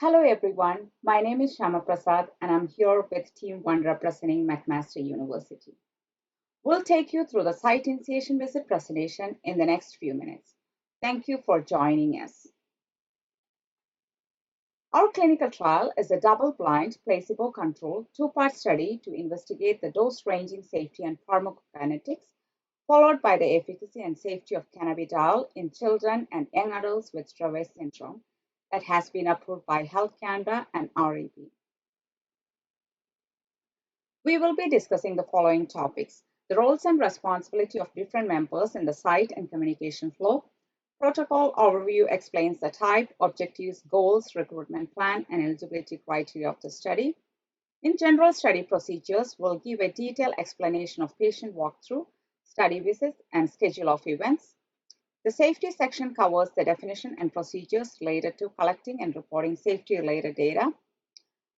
Hello everyone, my name is Shama Prasad and I'm here with Team 1 representing McMaster University. We'll take you through the site initiation visit presentation in the next few minutes. Thank you for joining us. Our clinical trial is a double-blind, placebo-controlled, two-part study to investigate the dose-ranging safety and pharmacokinetics, followed by the efficacy and safety of cannabidiol in children and young adults with Dravet syndrome that has been approved by Health Canada and RAB. We will be discussing the following topics: the roles and responsibility of different members in the site and communication flow. Protocol overview explains the type, objectives, goals, recruitment plan, and eligibility criteria of the study. In general study procedures, we'll give a detailed explanation of patient walkthrough, study visits, and schedule of events. The safety section covers the definition and procedures related to collecting and reporting safety-related data.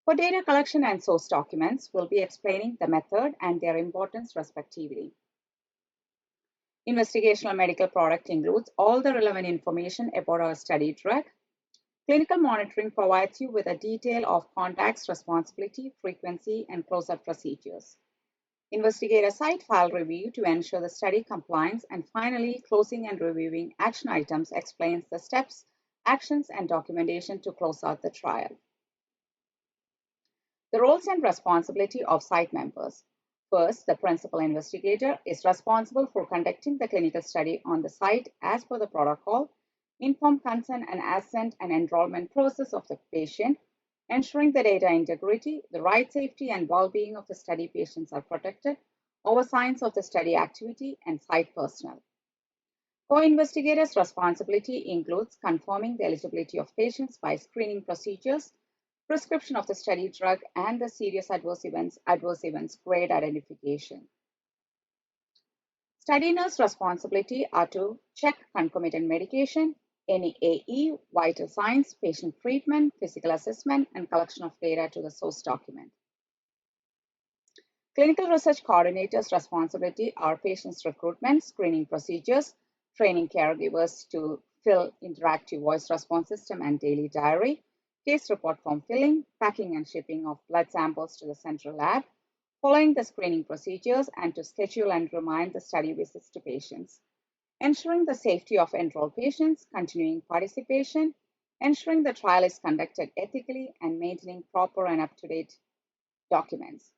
For data collection and source documents, we'll be explaining the method and their importance respectively. Investigational medical product includes all the relevant information about our study drug. Clinical monitoring provides you with a detail of contacts, responsibility, frequency, and close-up procedures. Investigator site file review to ensure the study compliance, and finally, closing and reviewing action items explains the steps, actions, and documentation to close out the trial. The roles and responsibility of site members. First, the principal investigator is responsible for conducting the clinical study on the site as per the protocol, informed consent and assent and enrollment process of the patient, ensuring the data integrity, the right safety and well-being of the study patients are protected, oversight of the study activity, and site personnel. Co-investigators' responsibility includes confirming the eligibility of patients by screening procedures, prescription of the study drug, and the serious adverse events grade identification. Study nurse responsibility are to check concomitant medication, any AE, vital signs, patient treatment, physical assessment, and collection of data to the source document. Clinical research coordinators' responsibility are patients recruitment, screening procedures, training caregivers to fill interactive voice response system and daily diary, case report form filling, packing and shipping of blood samples to the central lab, following the screening procedures, and to schedule and remind the study visits to patients, ensuring the safety of enrolled patients, continuing participation, ensuring the trial is conducted ethically, and maintaining proper and up-to-date documents,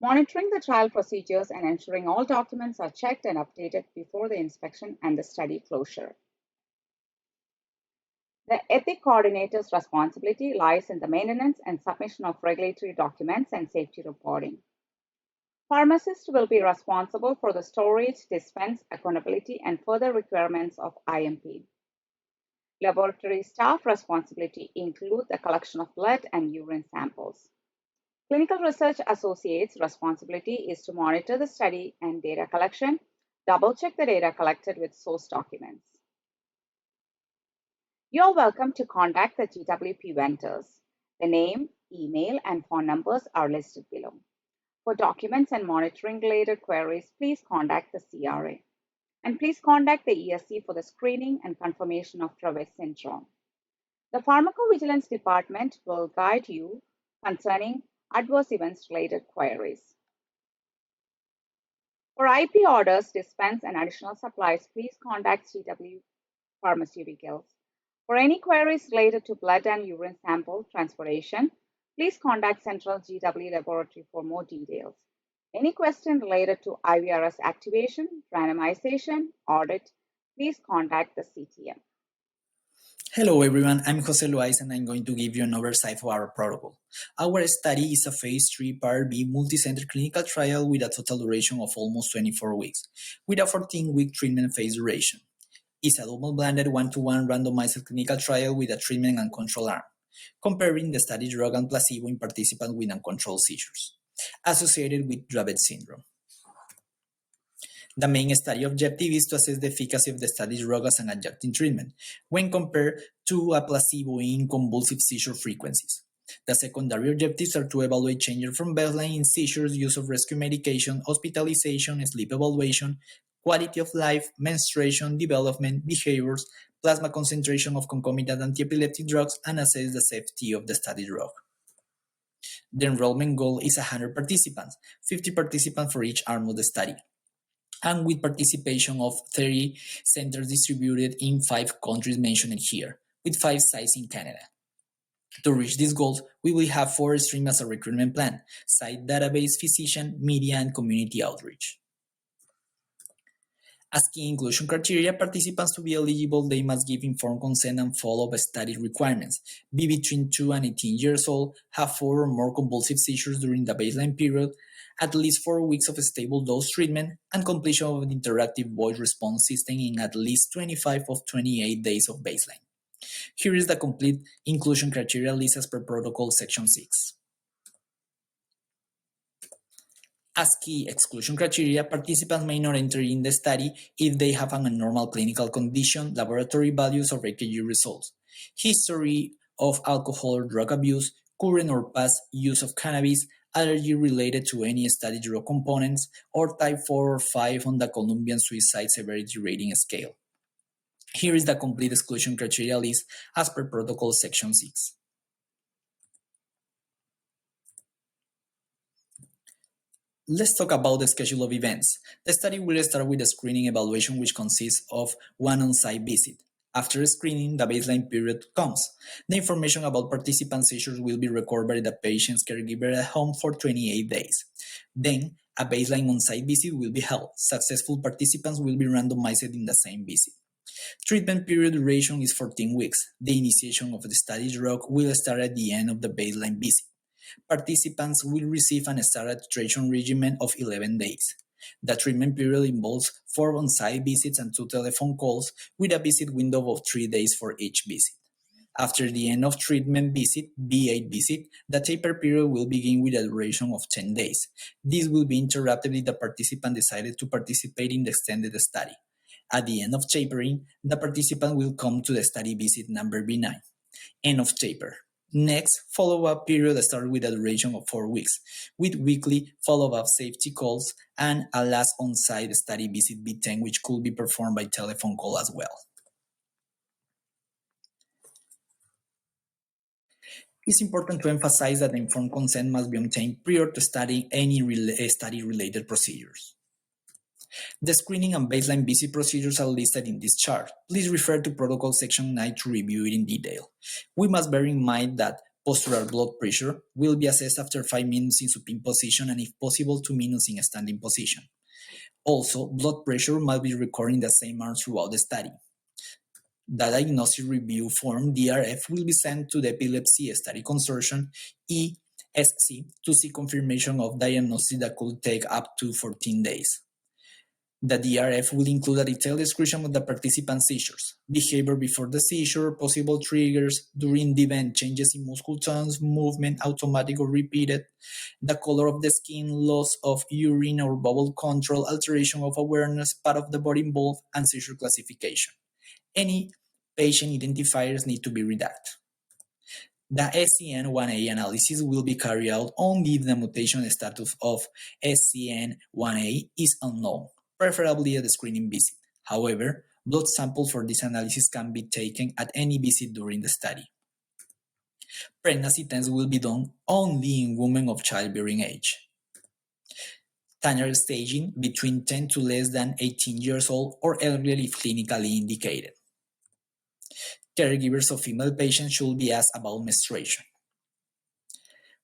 monitoring the trial procedures and ensuring all documents are checked and updated before the inspection and the study closure. The ethic coordinator's responsibility lies in the maintenance and submission of regulatory documents and safety reporting. Pharmacists will be responsible for the storage, dispense, accountability, and further requirements of IMP. Laboratory staff responsibility include the collection of blood and urine samples. Clinical research associates' responsibility is to monitor the study and data collection, double-check the data collected with source documents. You're welcome to contact the GWP vendors. The name, email, and phone numbers are listed below. For documents and monitoring related queries, please contact the CRA. And please contact the ESC for the screening and confirmation of Dravet syndrome. The pharmacovigilance department will guide you concerning adverse events related queries. For IP orders, dispense, and additional supplies, please contact GW Pharmaceuticals. For any queries related to blood and urine sample transportation, please contact Central GW Laboratory for more details. Any question related to IVRS activation, randomization, audit, please contact the CTM. Hello everyone, I'm Jose Luis and I'm going to give you an oversight of our protocol. Our study is a phase 3 Part B multicenter clinical trial with a total duration of almost 24 weeks, with a 14-week treatment phase duration. It's a double-blinded 1-to-1 randomized clinical trial with a treatment and control arm, comparing the study drug and placebo in participants with uncontrolled seizures associated with Dravet syndrome. The main study objective is to assess the efficacy of the study drug as an adjunctive treatment when compared to a placebo in convulsive seizure frequencies. The secondary objectives are to evaluate changes from baseline in seizures, use of rescue medication, hospitalization, sleep evaluation, quality of life, menstruation, development, behaviors, plasma concentration of concomitant antiepileptic drugs, and assess the safety of the study drug. The enrollment goal is 100 participants, 50 participants for each arm of the study, and with participation of 30 centers distributed in 5 countries mentioned here, with 5 sites in Canada. To reach these goals, we will have 4 streams as a recruitment plan: site database, physician, media, and community outreach. As key inclusion criteria, participants to be eligible, they must give informed consent and follow study requirements, be between 2 and 18 years old, have 4 or more convulsive seizures during the baseline period, at least 4 weeks of stable dose treatment, and completion of an interactive voice response system in at least 25 of 28 days of baseline. Here is the complete inclusion criteria list as per protocol section 6. As key exclusion criteria, participants may not enter in the study if they have an abnormal clinical condition, laboratory values, or EKG results, history of alcohol or drug abuse, current or past use of cannabis, allergy related to any study drug components, or type 4 or 5 on the Colombian Suicide Severity Rating Scale. Here is the complete exclusion criteria list as per protocol section 6. Let's talk about the schedule of events. The study will start with a screening evaluation, which consists of 1 on-site visit. After screening, the baseline period comes. The information about participant seizures will be recorded by the patient's caregiver at home for 28 days. Then, a baseline on-site visit will be held. Successful participants will be randomized in the same visit. Treatment period duration is 14 weeks. The initiation of the study drug will start at the end of the baseline visit. Participants will receive an start titration regimen of 11 days. The treatment period involves 4 on-site visits and 2 telephone calls, with a visit window of 3 days for each visit. After the end of treatment visit, B8 visit, the taper period will begin with a duration of 10 days. This will be interrupted if the participant decided to participate in the extended study. At the end of tapering, the participant will come to the study visit number B9. End of taper. Next, follow-up period starts with a duration of 4 weeks, with weekly follow-up safety calls and a last on-site study visit B10, which could be performed by telephone call as well. It's important to emphasize that informed consent must be obtained prior to studying any study-related procedures. The screening and baseline visit procedures are listed in this chart. Please refer to protocol section 9 to review it in detail. We must bear in mind that postural blood pressure will be assessed after 5 minutes in supine position and, if possible, 2 minutes in a standing position. Also, blood pressure must be recorded in the same arm throughout the study. The diagnostic review form, DRF, will be sent to the Epilepsy Study Consortium, ESC, to see confirmation of diagnosis that could take up to 14 days. The DRF will include a detailed description of the participant's seizures, behavior before the seizure, possible triggers during the event, changes in muscle tones, movement, automatic or repeated, the color of the skin, loss of urine or bowel control, alteration of awareness, part of the body involved, and seizure classification. Any patient identifiers need to be redacted. The SCN1A analysis will be carried out only if the mutation status of SCN1A is unknown, preferably at the screening visit. However, blood samples for this analysis can be taken at any visit during the study. Pregnancy tests will be done only in women of childbearing age. Tanner staging between 10 to less than 18 years old or elderly if clinically indicated. Caregivers of female patients should be asked about menstruation.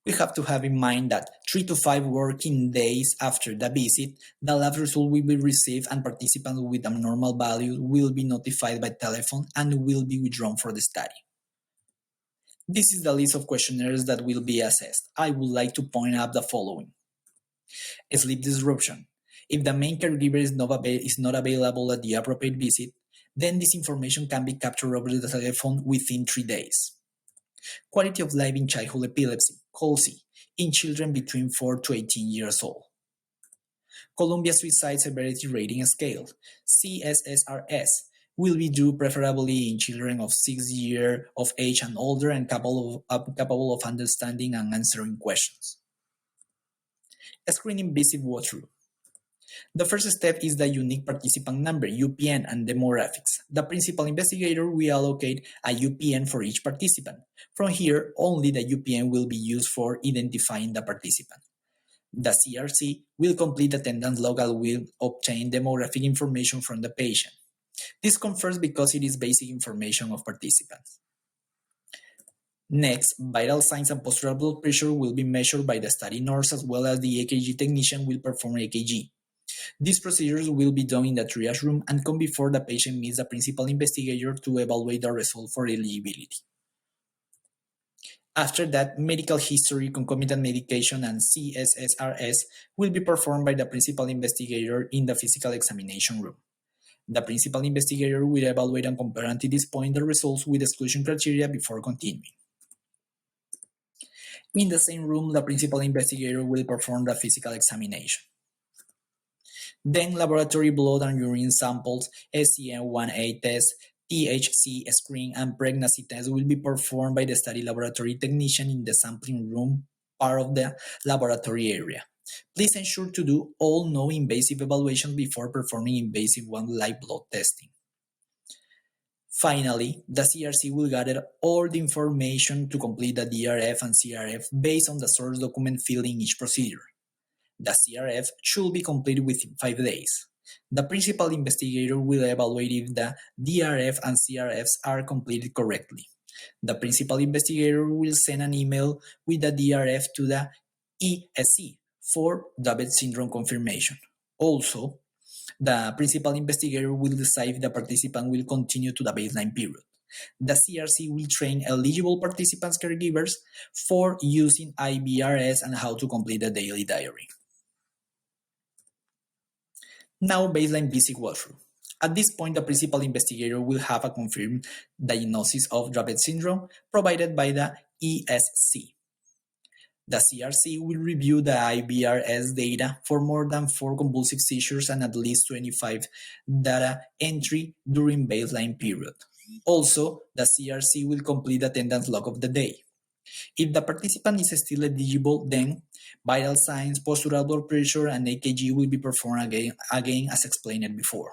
We have to have in mind that 3 to 5 working days after the visit, the lab result will be received and participants with abnormal values will be notified by telephone and will be withdrawn for the study. This is the list of questionnaires that will be assessed. I would like to point out the following. Sleep disruption. If the main caregiver is not available at the appropriate visit, then this information can be captured over the telephone within 3 days. Quality of life in childhood epilepsy, COLSI, in children between 4 to 18 years old. Columbia Suicide Severity Rating Scale, CSSRS, will be due preferably in children of 6 years of age and older and capable of understanding and answering questions. A screening visit walkthrough. The first step is the unique participant number, UPN, and demographics. The principal investigator will allocate a UPN for each participant. From here, only the UPN will be used for identifying the participant. The CRC will complete attendance log and will obtain demographic information from the patient. This confirms because it is basic information of participants. Next, vital signs and postural blood pressure will be measured by the study nurse as well as the EKG technician will perform EKG. These procedures will be done in the triage room and come before the patient meets the principal investigator to evaluate the result for eligibility. After that, medical history, concomitant medication, and CSSRS will be performed by the principal investigator in the physical examination room. The principal investigator will evaluate and compare until this point the results with exclusion criteria before continuing. In the same room, the principal investigator will perform the physical examination. Then laboratory blood and urine samples, SCN1A test, THC screen, and pregnancy test will be performed by the study laboratory technician in the sampling room part of the laboratory area. Please ensure to do all non-invasive evaluations before performing invasive live blood testing. Finally, the CRC will gather all the information to complete the DRF and CRF based on the source document filled in each procedure. The CRF should be completed within 5 days. The principal investigator will evaluate if the DRF and CRFs are completed correctly. The principal investigator will send an email with the DRF to the ESC for Dravet syndrome confirmation. Also, the principal investigator will decide if the participant will continue to the baseline period. The CRC will train eligible participants' caregivers for using IBRS and how to complete the daily diary. Now, baseline visit walkthrough. At this point, the principal investigator will have a confirmed diagnosis of Dravet syndrome provided by the ESC. The CRC will review the IBRS data for more than 4 convulsive seizures and at least 25 data entry during baseline period. Also, the CRC will complete the attendance log of the day. If the participant is still eligible, then vital signs, postural blood pressure, and EKG will be performed again as explained before.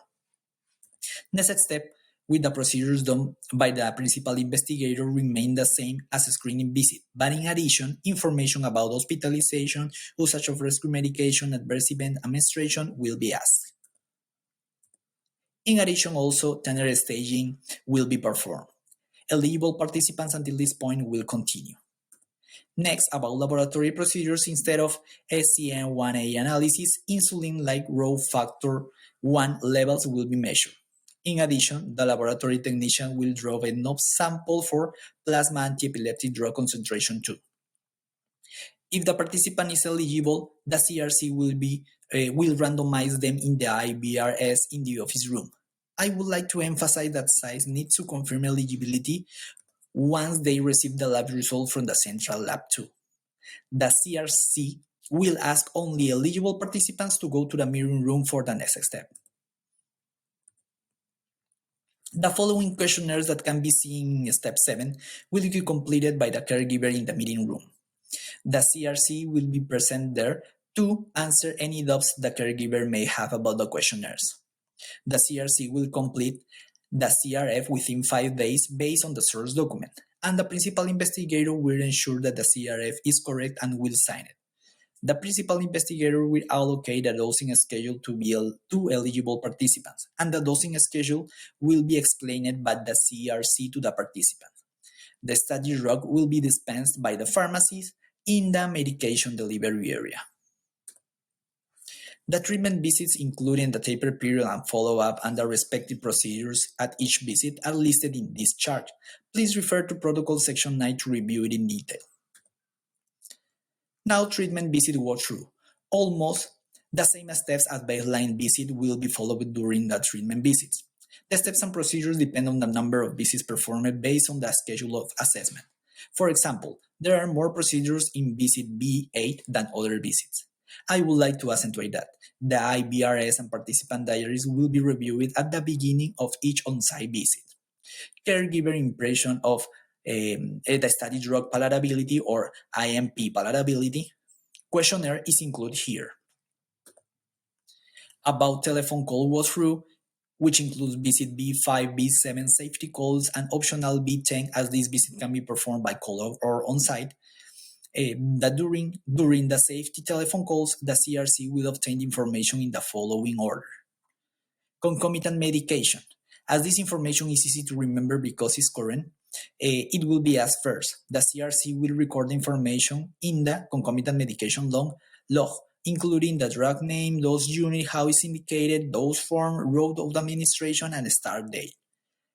Next step, with the procedures done by the principal investigator remain the same as a screening visit, but in addition, information about hospitalization, usage of rescue medication, adverse event, and menstruation will be asked. In addition, also, tender staging will be performed. Eligible participants until this point will continue. Next, about laboratory procedures, instead of SCN1A analysis, insulin-like growth factor 1 levels will be measured. In addition, the laboratory technician will draw a NOP sample for plasma antiepileptic drug concentration too. If the participant is eligible, the CRC will randomize them in the IBRS in the office room. I would like to emphasize that sites need to confirm eligibility once they receive the lab result from the central lab too. The CRC will ask only eligible participants to go to the mirroring room for the next step. The following questionnaires that can be seen in step 7 will be completed by the caregiver in the meeting room. The CRC will be present there to answer any doubts the caregiver may have about the questionnaires. The CRC will complete the CRF within 5 days based on the source document, and the principal investigator will ensure that the CRF is correct and will sign it. The principal investigator will allocate a dosing schedule to eligible participants, and the dosing schedule will be explained by the CRC to the participant. The study drug will be dispensed by the pharmacist in the medication delivery area. The treatment visits, including the taper period and follow-up and the respective procedures at each visit, are listed in this chart. Please refer to Protocol Section 9 to review it in detail. Now, treatment visit walkthrough. Almost the same steps as baseline visit will be followed during the treatment visits. The steps and procedures depend on the number of visits performed based on the schedule of assessment. For example, there are more procedures in visit B8 than other visits. I would like to accentuate that the IBRS and participant diaries will be reviewed at the beginning of each on-site visit. Caregiver impression of the study drug palatability or IMP palatability questionnaire is included here. About telephone call walkthrough, which includes visit B5, B7 safety calls, and optional B10 as this visit can be performed by call or on-site. That during the safety telephone calls, the CRC will obtain information in the following order. Concomitant medication. As this information is easy to remember because it's current, it will be asked first. The CRC will record information in the concomitant medication log, including the drug name, dose unit, how it's indicated, dose form, route of administration, and start date.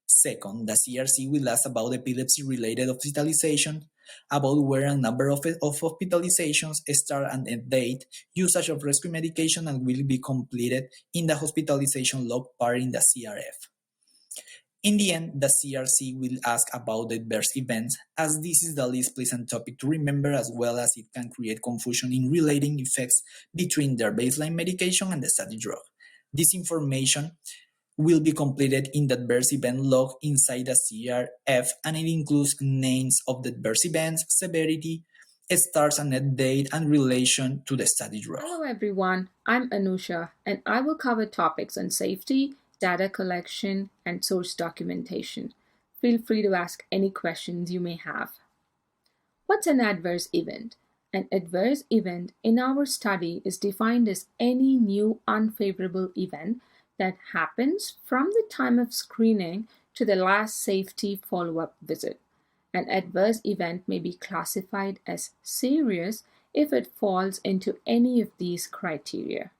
Second, the CRC will ask about epilepsy-related hospitalization, about where and number of hospitalizations, start and end date, usage of rescue medication, and will be completed in the hospitalization log part in the CRF. In the end, the CRC will ask about the adverse events, as this is the least pleasant topic to remember, as well as it can create confusion in relating effects between their baseline medication and the study drug. This information will be completed in the adverse event log inside the CRF, and it includes names of the adverse events, severity, starts and end date, and relation to the study drug. Hello everyone, I'm Anusha, and I will cover topics on safety, data collection, and source documentation. Feel free to ask any questions you may have. What's an adverse event? An adverse event in our study is defined as any new unfavorable event that happens from the time of screening to the last safety follow-up visit. An adverse event may be classified as serious if it falls into any of these criteria.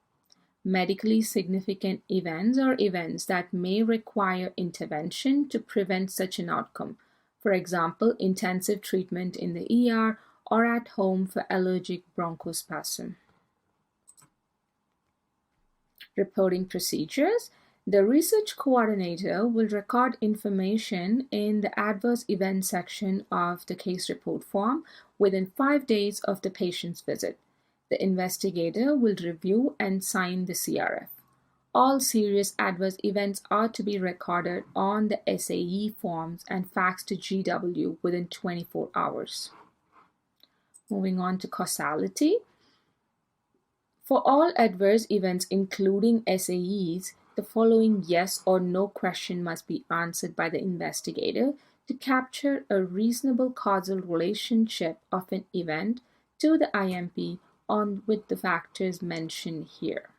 Medically significant events are events that may require intervention to prevent such an outcome. For example, intensive treatment in the ER or at home for allergic bronchospasm. Reporting procedures. The research coordinator will record information in the adverse event section of the case report form within 5 days of the patient's visit. The investigator will review and sign the CRF. All serious adverse events are to be recorded on the SAE forms and faxed to GW within 24 hours. Moving on to causality. For all adverse events, including SAEs, the following yes or no question must be answered by the investigator to capture a reasonable causal relationship of an event to the IMP on with the factors mentioned here.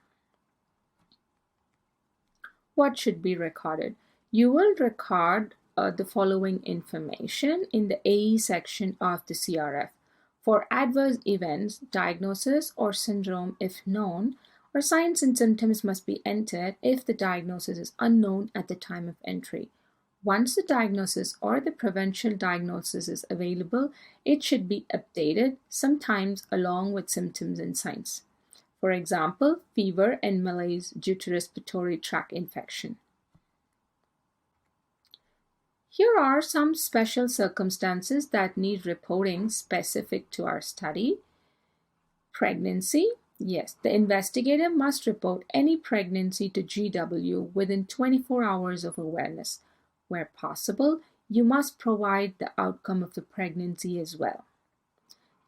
What should be recorded? You will record the following information in the AE section of the CRF. For adverse events, diagnosis or syndrome if known, or signs and symptoms must be entered if the diagnosis is unknown at the time of entry. Once the diagnosis or the provincial diagnosis is available, it should be updated, sometimes along with symptoms and signs. For example, fever and malaise due to respiratory tract infection. Here are some special circumstances that need reporting specific to our study. Pregnancy. Yes, the investigator must report any pregnancy to GW within 24 hours of awareness. Where possible, you must provide the outcome of the pregnancy as well.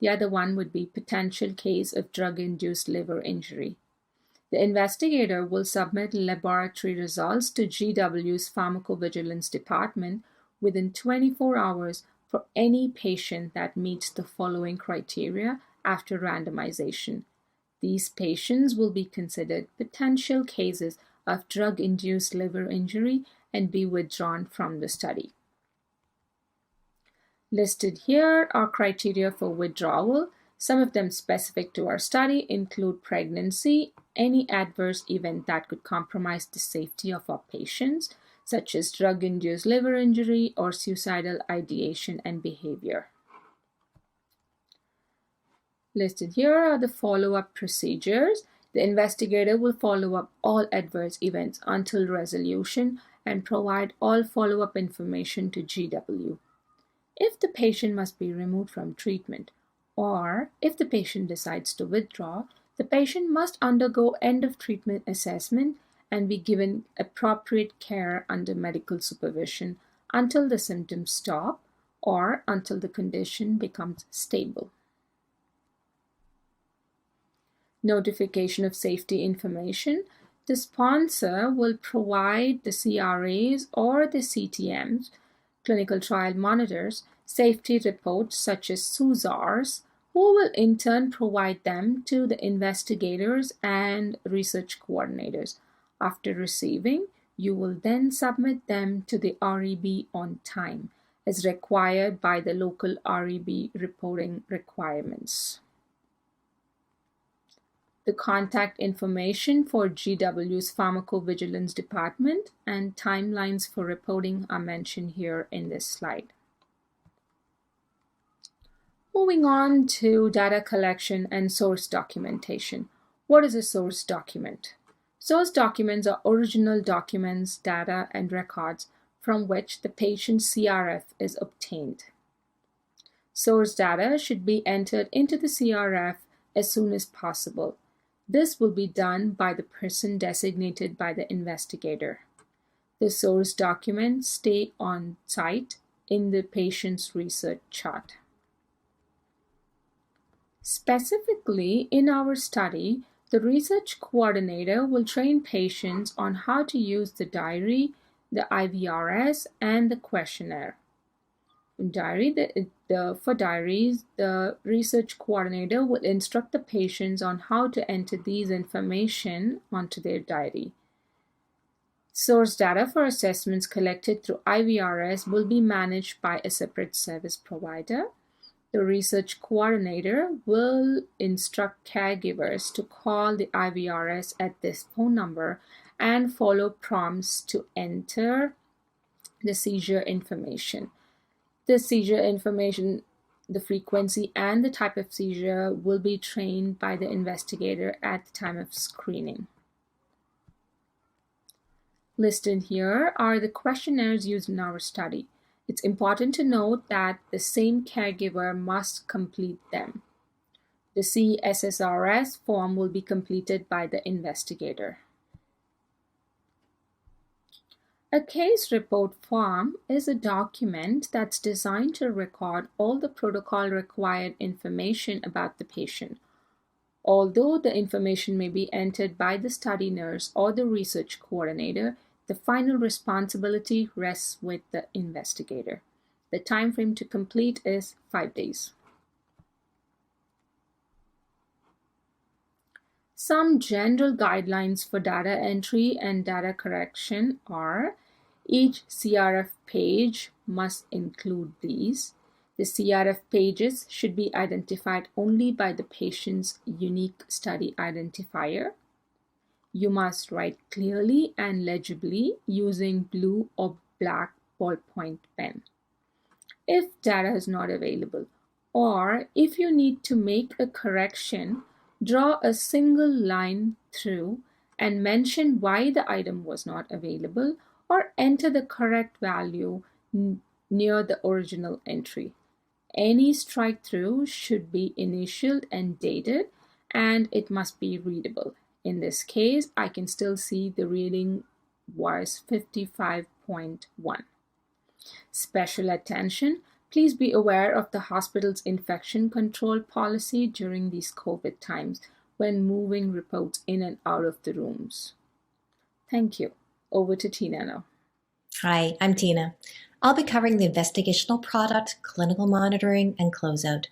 The other one would be potential case of drug-induced liver injury. The investigator will submit laboratory results to GW's pharmacovigilance department within 24 hours for any patient that meets the following criteria after randomization. These patients will be considered potential cases of drug-induced liver injury and be withdrawn from the study. Listed here are criteria for withdrawal. Some of them specific to our study include pregnancy, any adverse event that could compromise the safety of our patients, such as drug-induced liver injury or suicidal ideation and behavior. Listed here are the follow-up procedures. The investigator will follow up all adverse events until resolution and provide all follow-up information to GW. If the patient must be removed from treatment, or if the patient decides to withdraw, the patient must undergo end-of-treatment assessment and be given appropriate care under medical supervision until the symptoms stop or until the condition becomes stable. Notification of safety information. The sponsor will provide the CRAs or the CTMs, clinical trial monitors, safety reports such as SUSARs, who will in turn provide them to the investigators and research coordinators. After receiving, you will then submit them to the REB on time, as required by the local REB reporting requirements. The contact information for GW's Pharmacovigilance Department and timelines for reporting are mentioned here in this slide. Moving on to data collection and source documentation. What is a source document? Source documents are original documents, data, and records from which the patient's CRF is obtained. Source data should be entered into the CRF as soon as possible. This will be done by the person designated by the investigator. The source documents stay on site in the patient's research chart. Specifically, in our study, the research coordinator will train patients on how to use the diary, the IVRS, and the questionnaire. For diaries, the research coordinator will instruct the patients on how to enter these information onto their diary. Source data for assessments collected through IVRS will be managed by a separate service provider. The research coordinator will instruct caregivers to call the IVRS at this phone number and follow prompts to enter the seizure information. The seizure information, the frequency, and the type of seizure will be trained by the investigator at the time of screening. Listed here are the questionnaires used in our study. It's important to note that the same caregiver must complete them. The CSSRS form will be completed by the investigator. A case report form is a document that's designed to record all the protocol required information about the patient. Although the information may be entered by the study nurse or the research coordinator, the final responsibility rests with the investigator. The time frame to complete is 5 days. Some general guidelines for data entry and data correction are: each CRF page must include these. The CRF pages should be identified only by the patient's unique study identifier. You must write clearly and legibly using blue or black ballpoint pen. If data is not available, or if you need to make a correction, draw a single line through and mention why the item was not available, or enter the correct value near the original entry. Any strike through should be initialed and dated, and it must be readable. In this case, I can still see the reading was 55.1. Special attention. Please be aware of the hospital's infection control policy during these COVID times when moving reports in and out of the rooms. Thank you. Over to Tina now. Hi, I'm Tina. I'll be covering the investigational product, clinical monitoring, and closeout.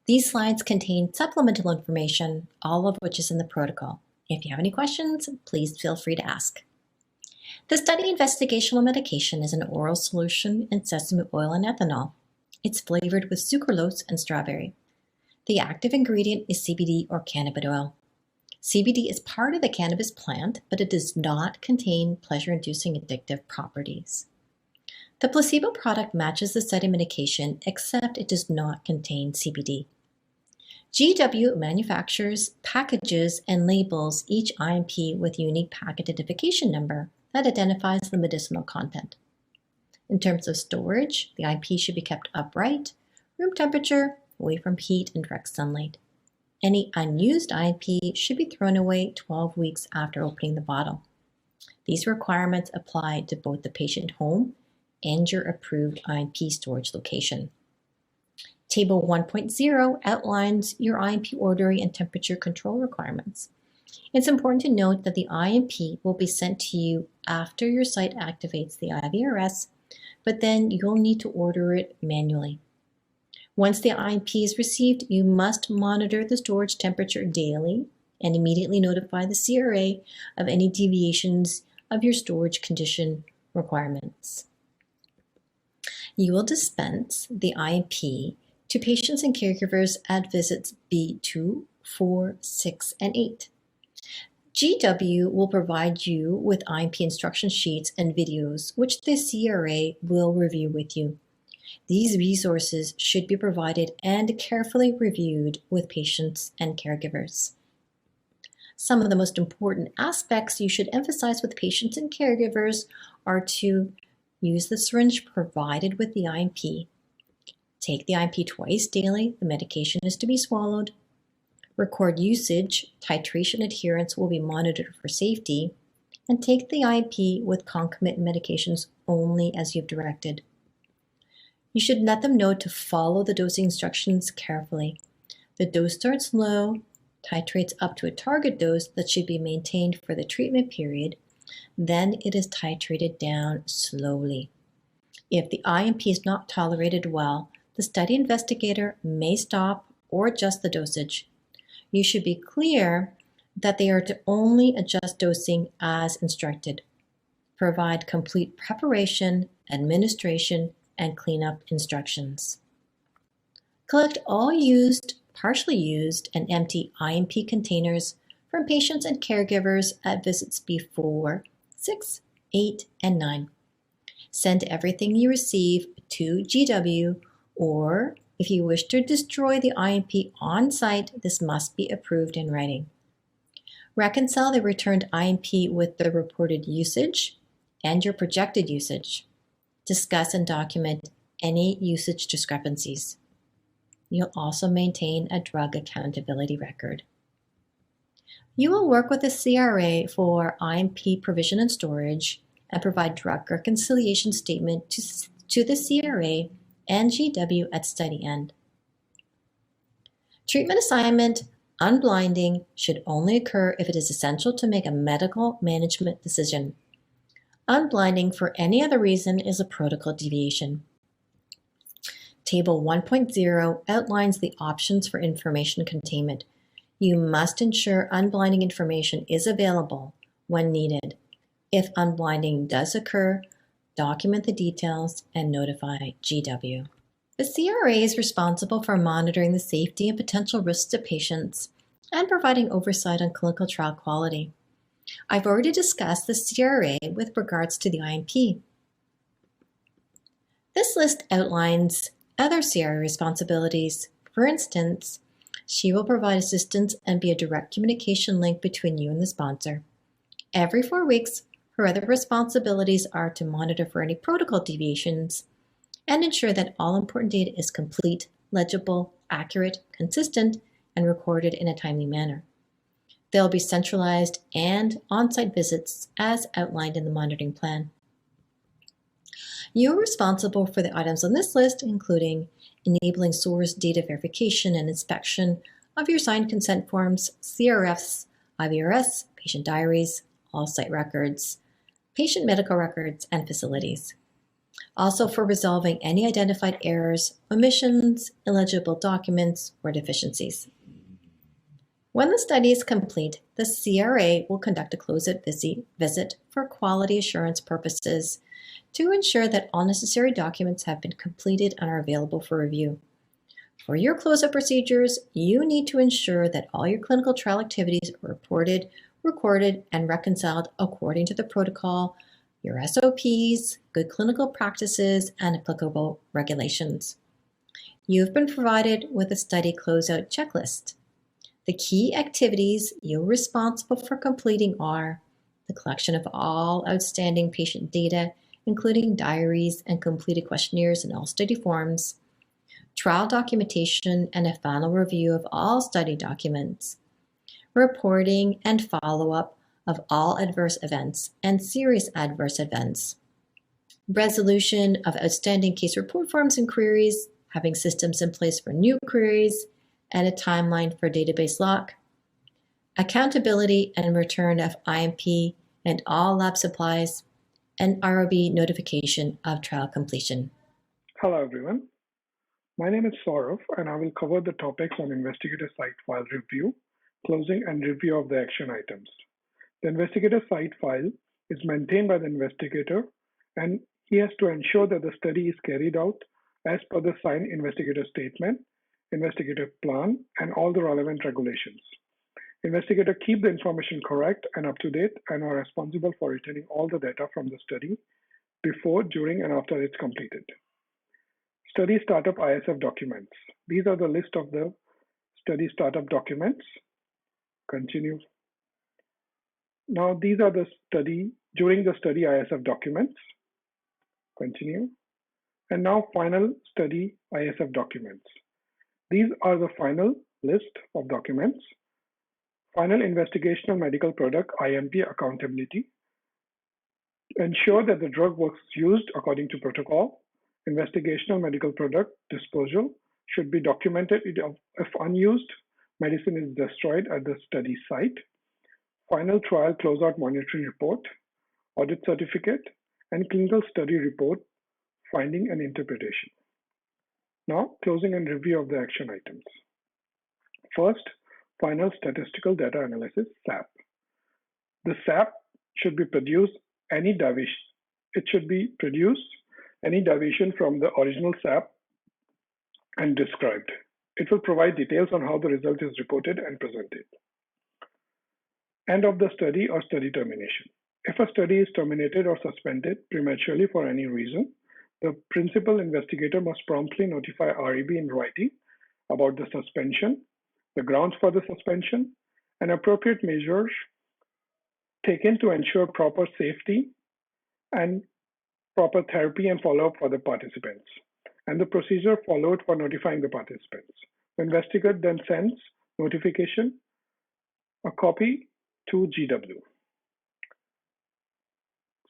These slides contain supplemental information, all of which is in the protocol. If you have any questions, please feel free to ask. The study investigational medication is an oral solution in sesame oil and ethanol. It's flavored with sucralose and strawberry. The active ingredient is CBD or cannabis oil. CBD is part of the cannabis plant, but it does not contain pleasure-inducing addictive properties. The placebo product matches the study medication, except it does not contain CBD. GW manufactures, packages, and labels each IMP with a unique packet identification number that identifies the medicinal content. In terms of storage, the IMP should be kept upright, room temperature, away from heat and direct sunlight. Any unused IMP should be thrown away 12 weeks after opening the bottle. These requirements apply to both the patient home and your approved IMP storage location. Table 1.0 outlines your IMP ordering and temperature control requirements. It's important to note that the IMP will be sent to you after your site activates the IVRS, but then you'll need to order it manually. Once the IMP is received, you must monitor the storage temperature daily and immediately notify the CRA of any deviations of your storage condition requirements. You will dispense the IMP to patients and caregivers at visits B2, 4, 6, and 8. GW will provide you with IMP instruction sheets and videos, which the CRA will review with you. These resources should be provided and carefully reviewed with patients and caregivers. Some of the most important aspects you should emphasize with patients and caregivers are to use the syringe provided with the IMP. Take the IMP twice daily. The medication is to be swallowed. Record usage. Titration adherence will be monitored for safety. And take the IMP with concomitant medications only as you've directed. You should let them know to follow the dosing instructions carefully. The dose starts low, titrates up to a target dose that should be maintained for the treatment period. Then it is titrated down slowly. If the IMP is not tolerated well, the study investigator may stop or adjust the dosage. You should be clear that they are to only adjust dosing as instructed. Provide complete preparation, administration, and cleanup instructions. Collect all used, partially used, and empty IMP containers from patients and caregivers at visits B4, 6, 8, and 9. Send everything you receive to GW, or if you wish to destroy the IMP on site, this must be approved in writing. Reconcile the returned IMP with the reported usage and your projected usage. Discuss and document any usage discrepancies. You'll also maintain a drug accountability record. You will work with the CRA for IMP provision and storage and provide drug reconciliation statement to the CRA and GW at study end. Treatment assignment, unblinding should only occur if it is essential to make a medical management decision. Unblinding for any other reason is a protocol deviation. Table 1.0 outlines the options for information containment. You must ensure unblinding information is available when needed. If unblinding does occur, document the details and notify GW. The CRA is responsible for monitoring the safety and potential risks to patients and providing oversight on clinical trial quality. I've already discussed the CRA with regards to the IMP. This list outlines other CRA responsibilities. For instance, she will provide assistance and be a direct communication link between you and the sponsor. Every 4 weeks, her other responsibilities are to monitor for any protocol deviations and ensure that all important data is complete, legible, accurate, consistent, and recorded in a timely manner. There will be centralized and on-site visits as outlined in the monitoring plan. You are responsible for the items on this list, including enabling source data verification and inspection of your signed consent forms, CRFs, IVRS, patient diaries, all site records, patient medical records, and facilities. Also for resolving any identified errors, omissions, illegible documents, or deficiencies. When the study is complete, the CRA will conduct a closeout visit for quality assurance purposes to ensure that all necessary documents have been completed and are available for review. For your closeout procedures, you need to ensure that all your clinical trial activities are reported, recorded, and reconciled according to the protocol, your SOPs, good clinical practices, and applicable regulations. You've been provided with a study closeout checklist. The key activities you're responsible for completing are the collection of all outstanding patient data, including diaries and completed questionnaires and all study forms, trial documentation and a final review of all study documents, reporting and follow-up of all adverse events and serious adverse events, resolution of outstanding case report forms and queries, having systems in place for new queries, and a timeline for database lock, accountability and return of IMP and all lab supplies, and ROB notification of trial completion. Hello everyone, my name is Saurav and I will cover the topics on investigator site file review, closing and review of the action items. The investigator site file is maintained by the investigator and he has to ensure that the study is carried out as per the signed investigator statement, investigator plan, and all the relevant regulations. Investigator keep the information correct and up to date and are responsible for retaining all the data from the study before, during, and after it's completed. Study startup ISF documents. These are the list of the study startup documents. Continue. Now these are the during the study ISF documents. Continue. And now final study ISF documents. These are the final list of documents. Final investigational medical product IMP accountability. Ensure that the drug was used according to protocol. Investigational medical product disposal should be documented if unused. Medicine is destroyed at the study site. Final trial closeout monitoring report, audit certificate, and clinical study report, finding and interpretation. Now, closing and review of the action items. First, final statistical data analysis, SAP. The SAP should be produced any deviation. It should be produced any deviation from the original SAP and described. It will provide details on how the result is reported and presented. End of the study or study termination. If a study is terminated or suspended prematurely for any reason, the principal investigator must promptly notify REB in writing about the suspension, the grounds for the suspension, and appropriate measures taken to ensure proper safety and proper therapy and follow-up for the participants, and the procedure followed for notifying the participants. The investigator then sends notification, a copy to GW.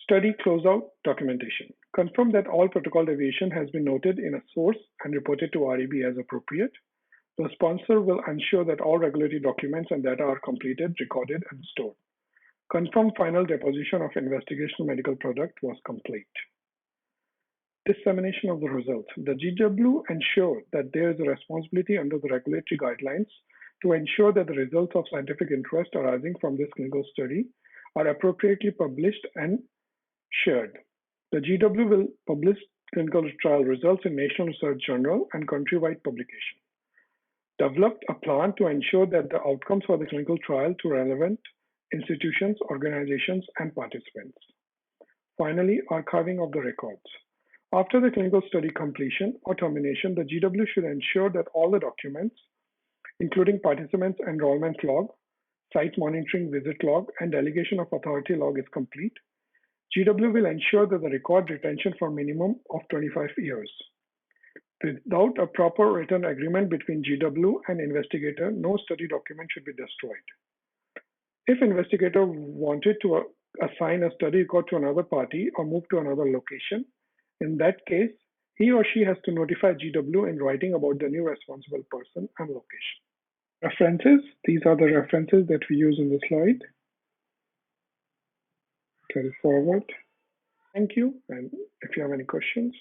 Study closeout documentation. Confirm that all protocol deviation has been noted in a source and reported to REB as appropriate. The sponsor will ensure that all regulatory documents and data are completed, recorded, and stored. Confirm final deposition of investigational medical product was complete. Dissemination of the results. The GW ensure that there is a responsibility under the regulatory guidelines to ensure that the results of scientific interest arising from this clinical study are appropriately published and shared. The GW will publish clinical trial results in National Research Journal and countrywide publication. Developed a plan to ensure that the outcomes for the clinical trial to relevant institutions, organizations, and participants. Finally, archiving of the records. After the clinical study completion or termination, the GW should ensure that all the documents, including participants' enrollment log, site monitoring visit log, and delegation of authority log is complete. GW will ensure that the record retention for minimum of 25 years. Without a proper written agreement between GW and investigator, no study document should be destroyed. If investigator wanted to assign a study record to another party or move to another location, in that case, he or she has to notify GW in writing about the new responsible person and location. References. These are the references that we use in the slide. Carry forward. Thank you. And if you have any questions.